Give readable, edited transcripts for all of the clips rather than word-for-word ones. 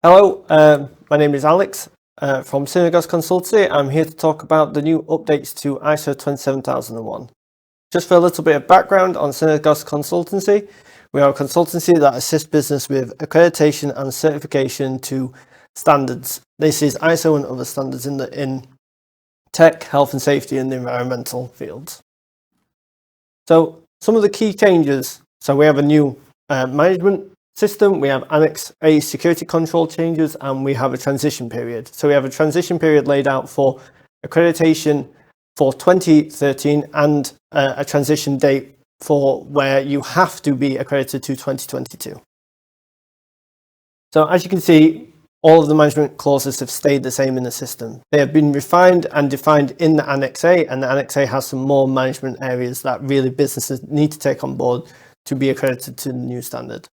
Hello, my name is Alex from Synergos Consultancy. I'm here to talk about the new updates to ISO 27001. Just for a little bit of background on Synergos Consultancy, we are a consultancy that assists business with accreditation and certification to standards. This is ISO and other standards in tech, health and safety and the environmental fields. So some of the key changes, so we have a new management system, we have Annex A security control changes, and we have a transition period. So we have a transition period laid out for accreditation for 2013 and a transition date for where you have to be accredited to 2022. So as you can see, all of the management clauses have stayed the same in the system. They have been refined and defined in the Annex A, and the Annex A has some more management areas that really businesses need to take on board to be accredited to the new standard.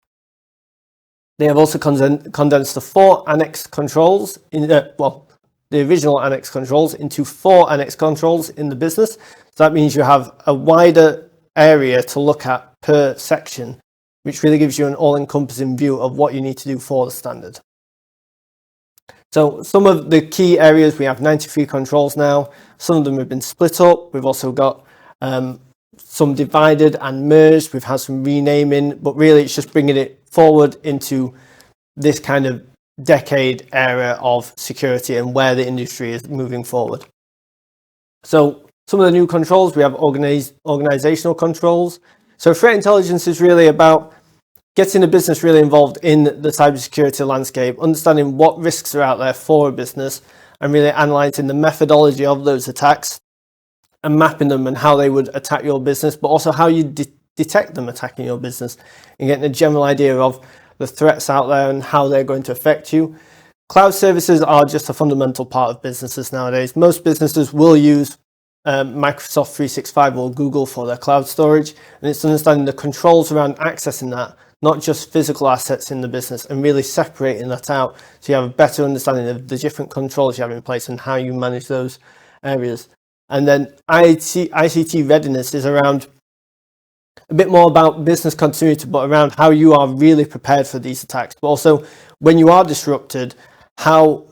They have also condensed the four Annex controls, the original Annex controls into four Annex controls in the business. So that means you have a wider area to look at per section, which really gives you an all-encompassing view of what you need to do for the standard. So some of the key areas, we have 93 controls now. Some of them have been split up. We've also got some divided and merged. We've had some renaming, but really it's just bringing it forward into this kind of decade era of security and where the industry is moving forward. So some of the new controls, we have organizational controls. So threat intelligence is really about getting a business really involved in the cybersecurity landscape, understanding what risks are out there for a business, and really analysing the methodology of those attacks and mapping them and how they would attack your business, but also how you detect them attacking your business and getting a general idea of the threats out there and how they're going to affect you. Cloud services are just a fundamental part of businesses nowadays. Most businesses will use Microsoft 365 or Google for their cloud storage, and it's understanding the controls around accessing that, not just physical assets in the business, and really separating that out so you have a better understanding of the different controls you have in place and how you manage those areas. And then ICT readiness is around a bit more about business continuity, but around how you are really prepared for these attacks. But also, when you are disrupted, how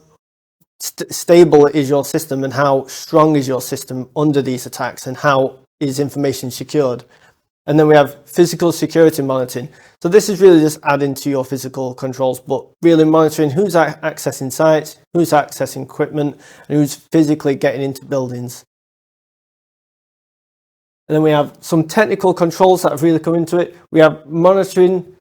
stable is your system and how strong is your system under these attacks and how is information secured. And then we have physical security monitoring. So this is really just adding to your physical controls, but really monitoring who's accessing sites, who's accessing equipment, and who's physically getting into buildings. And then we have some technical controls that have really come into it. We have monitoring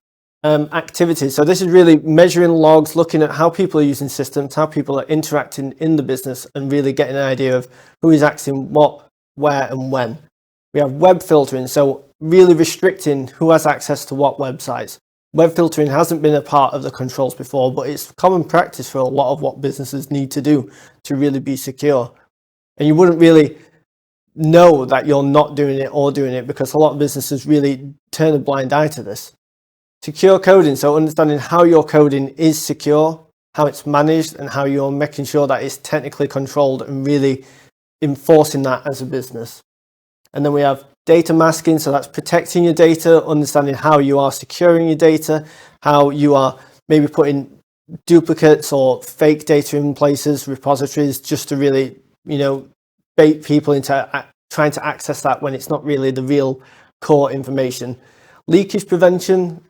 activities. So this is really measuring logs, looking at how people are using systems, how people are interacting in the business, and really getting an idea of who is accessing what, where, and when. We have web filtering, so really restricting who has access to what websites. Web filtering hasn't been a part of the controls before, but it's common practice for a lot of what businesses need to do to really be secure. And you wouldn't really know that you're not doing it or doing it because a lot of businesses really turn a blind eye to this. Secure coding, so understanding how your coding is secure, how it's managed, and how you're making sure that it's technically controlled and really enforcing that as a business. And then we have data masking, so that's protecting your data, understanding how you are securing your data, how you are maybe putting duplicates or fake data in places, repositories, just to really, bait people into trying to access that when it's not really the real core information. Leakage prevention,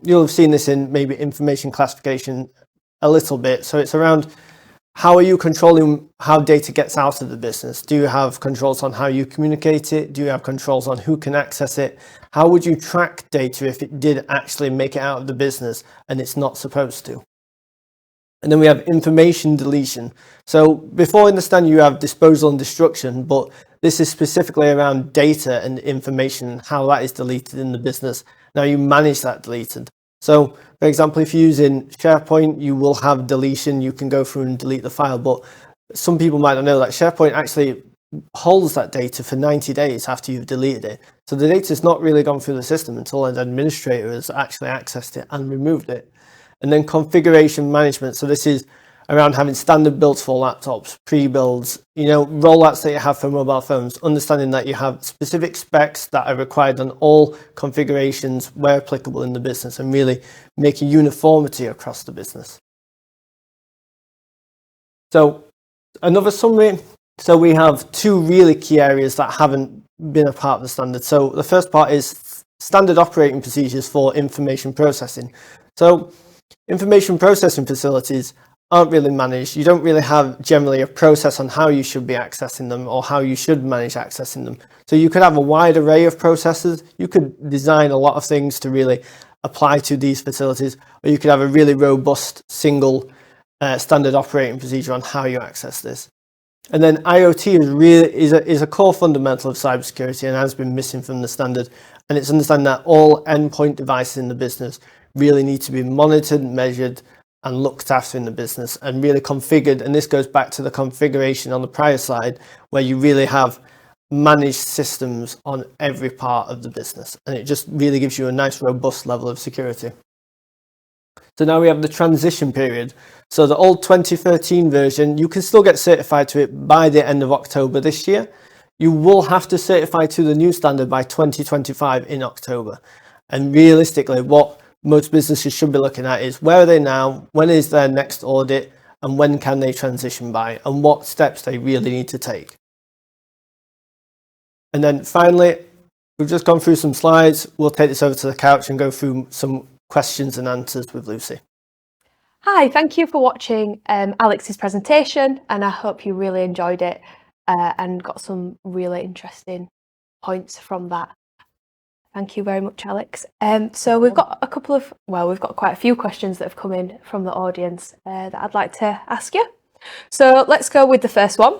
you'll have seen this in maybe information classification a little bit. So it's around how are you controlling how data gets out of the business? Do you have controls on how you communicate it? Do you have controls on who can access it? How would you track data if it did actually make it out of the business and it's not supposed to? And then we have information deletion. So before understanding, you have disposal and destruction, but this is specifically around data and information, how that is deleted in the business. Now you manage that deleted. So for example, if you're using SharePoint, you will have deletion. You can go through and delete the file, but some people might not know that SharePoint actually holds that data for 90 days after you've deleted it. So the data has not really gone through the system until an administrator has actually accessed it and removed it. And then configuration management. So this is around having standard builds for laptops, pre-builds, rollouts that you have for mobile phones, understanding that you have specific specs that are required on all configurations where applicable in the business and really making uniformity across the business. So another summary. So we have two really key areas that haven't been a part of the standard. So the first part is standard operating procedures for information processing. So information processing facilities aren't really managed. You don't really have generally a process on how you should be accessing them or how you should manage accessing them. So you could have a wide array of processes. You could design a lot of things to really apply to these facilities, or you could have a really robust single standard operating procedure on how you access this. And then IoT is a core fundamental of cybersecurity and has been missing from the standard. And it's understanding that all endpoint devices in the business really need to be monitored, measured, and looked after in the business and really configured. And this goes back to the configuration on the prior slide, where you really have managed systems on every part of the business. And it just really gives you a nice, robust level of security. So now we have the transition period. So the old 2013 version, you can still get certified to it by the end of October this year. You will have to certify to the new standard by 2025 in October. And realistically, what most businesses should be looking at is where are they now, when is their next audit, and when can they transition by, and what steps they really need to take. And then finally, we've just gone through some slides. We'll take this over to the couch and go through some questions and answers with Lucy. Hi, thank you for watching Alex's presentation, and I hope you really enjoyed it and got some really interesting points from that. Thank you very much, Alex. So we've got we've got quite a few questions that have come in from the audience that I'd like to ask you. So let's go with the first one.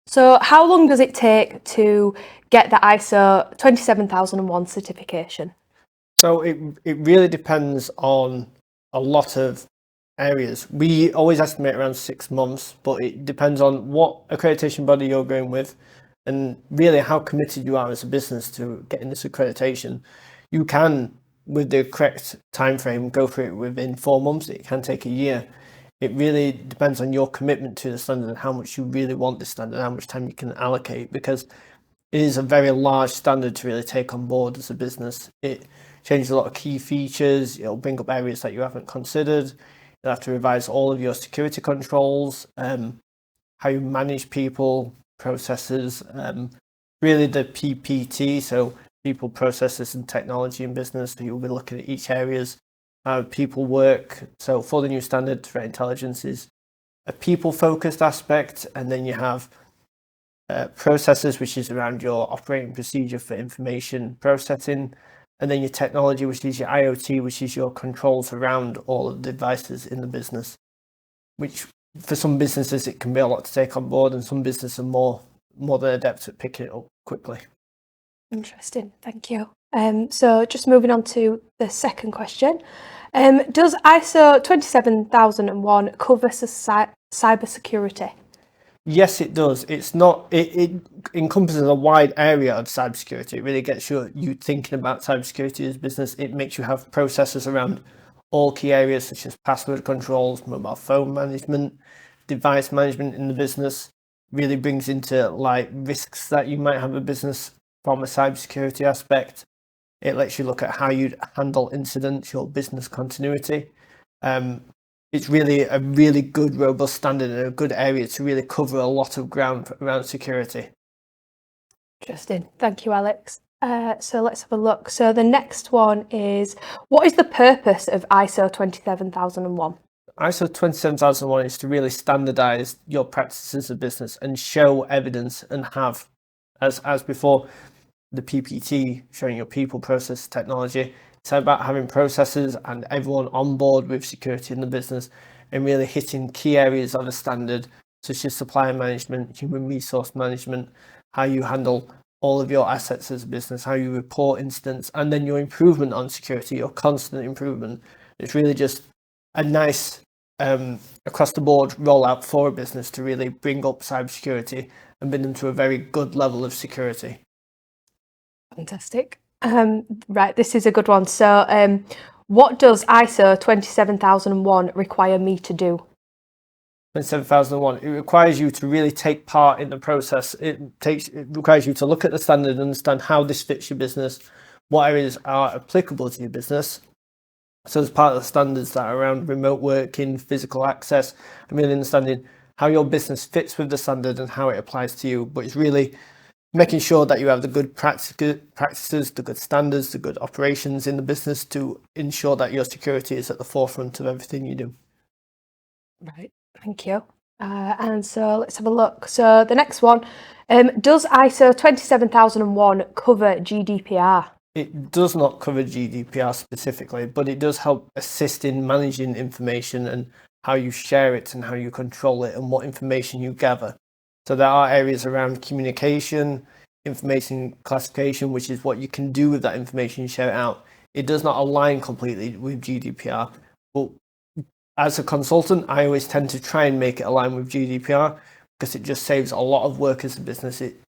So how long does it take to get the ISO 27001 certification? So it really depends on a lot of areas. We always estimate around 6 months, but it depends on what accreditation body you're going with and really how committed you are as a business to getting this accreditation. You can, with the correct time frame, go through it within 4 months. It can take a year. It really depends on your commitment to the standard and how much you really want the standard, how much time you can allocate, because it is a very large standard to really take on board as a business. It changes a lot of key features. It'll bring up areas that you haven't considered. You'll have to revise all of your security controls, how you manage people, processes, really the PPT, so people, processes, and technology in business. So you'll be looking at each areas, how people work. So for the new standard, threat intelligence is a people-focused aspect, and then you have processes, which is around your operating procedure for information processing, and then your technology, which is your IoT, which is your controls around all of the devices in the business, which for some businesses it can be a lot to take on board, and some businesses are more than adept at picking it up quickly. Interesting, thank you. So just moving on to the second question. Does ISO 27001 cover cybersecurity? Yes, it does. It's not. It encompasses a wide area of cybersecurity. It really gets you thinking about cybersecurity as a business. It makes you have processes around all key areas such as password controls, mobile phone management, device management in the business. Really brings into light risks that you might have a business from a cybersecurity aspect. It lets you look at how you'd handle incidents, your business continuity. It's really a really good, robust standard and a good area to really cover a lot of ground around security. Interesting. Thank you, Alex. So let's have a look. So the next one is, what is the purpose of ISO 27001? ISO 27001 is to really standardize your practices as a business and show evidence and have, as before, the PPT showing your people, process, technology. It's about having processes and everyone on board with security in the business and really hitting key areas of a standard, such as supplier management, human resource management, how you handle all of your assets as a business, how you report incidents, and then your improvement on security, your constant improvement. It's really just a nice across the board rollout for a business to really bring up cybersecurity and bring them to a very good level of security. Fantastic. Right, this is a good one. So what does ISO 27001 require me to do? 27001, it requires you to really take part in the process. It requires you to look at the standard and understand how this fits your business, what areas are applicable to your business. So as part of the standards that are around remote working, physical access, and really understanding how your business fits with the standard and how it applies to you. But it's really making sure that you have the good practices, the good standards, the good operations in the business to ensure that your security is at the forefront of everything you do. Right, thank you. And so let's have a look. So the next one, does ISO 27001 cover GDPR? It does not cover GDPR specifically, but it does help assist in managing information and how you share it and how you control it and what information you gather. So there are areas around communication, information classification, which is what you can do with that information you share it out. It does not align completely with GDPR, but as a consultant, I always tend to try and make it align with GDPR because it just saves a lot of work as a business. It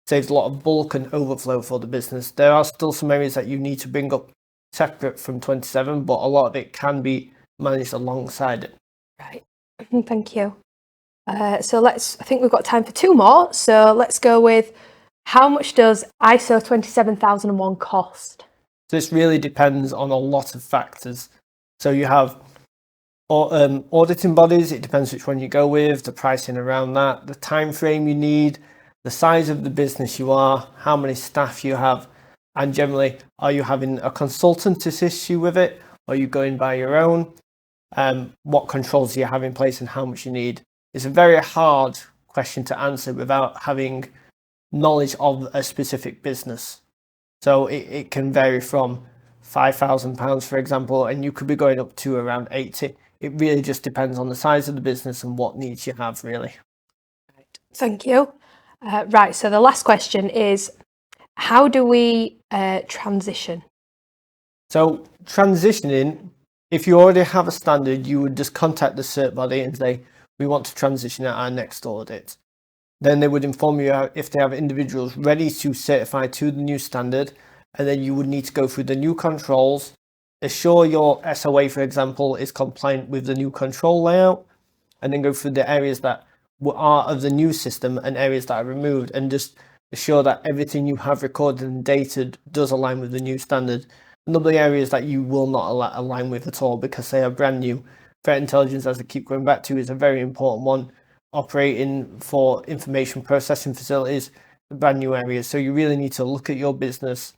saves a lot of bulk and overflow for the business. There are still some areas that you need to bring up separate from 27, but a lot of it can be managed alongside it. Right, thank you. So I think we've got time for two more. So let's go with, how much does ISO 27001 cost? This really depends on a lot of factors. So you have auditing bodies, it depends which one you go with, the pricing around that, the time frame you need, the size of the business you are, how many staff you have, and generally, are you having a consultant assist you with it? Are you going by your own? What controls do you have in place and how much you need? It's a very hard question to answer without having knowledge of a specific business. So it can vary from £5,000, for example, and you could be going up to around 80. It really just depends on the size of the business and what needs you have, really. Thank you. Right, so the last question is, how do we transition? So transitioning, if you already have a standard, you would just contact the cert body and say, we want to transition at our next audit. Then they would inform you if they have individuals ready to certify to the new standard, and then you would need to go through the new controls, assure your SOA, for example, is compliant with the new control layout, and then go through the areas that are of the new system and areas that are removed, and just assure that everything you have recorded and dated does align with the new standard. And there'll be areas that you will not align with at all because they are brand new. Threat intelligence, as I keep going back to, is a very important one. Operating for information processing facilities, brand new areas. So you really need to look at your business,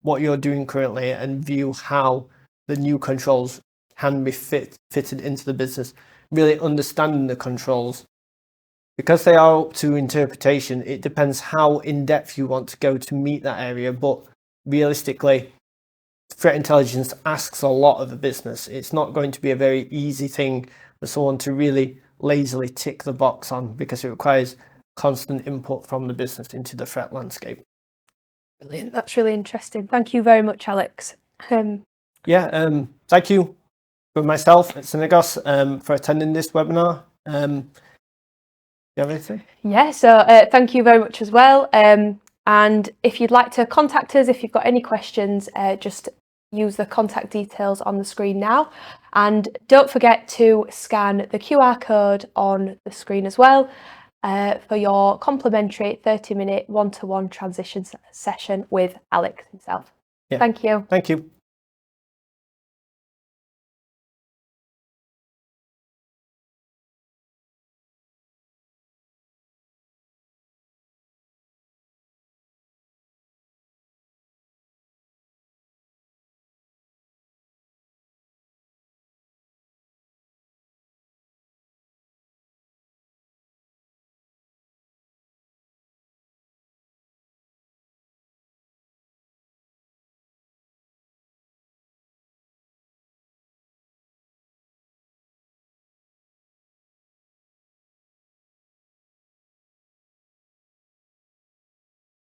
what you're doing currently, and view how the new controls can be fitted into the business. Really understanding the controls. Because they are up to interpretation, it depends how in-depth you want to go to meet that area, but realistically, threat intelligence asks a lot of a business. It's not going to be a very easy thing for someone to really lazily tick the box on because it requires constant input from the business into the threat landscape. Brilliant. That's really interesting. Thank you very much, Alex. Thank you for myself at Synagos for attending this webinar. You have anything? Yeah, so thank you very much as well. And if you'd like to contact us, if you've got any questions, just use the contact details on the screen now. And don't forget to scan the QR code on the screen as well for your complimentary 30-minute one-to-one transition session with Alex himself. Yeah. Thank you. Thank you.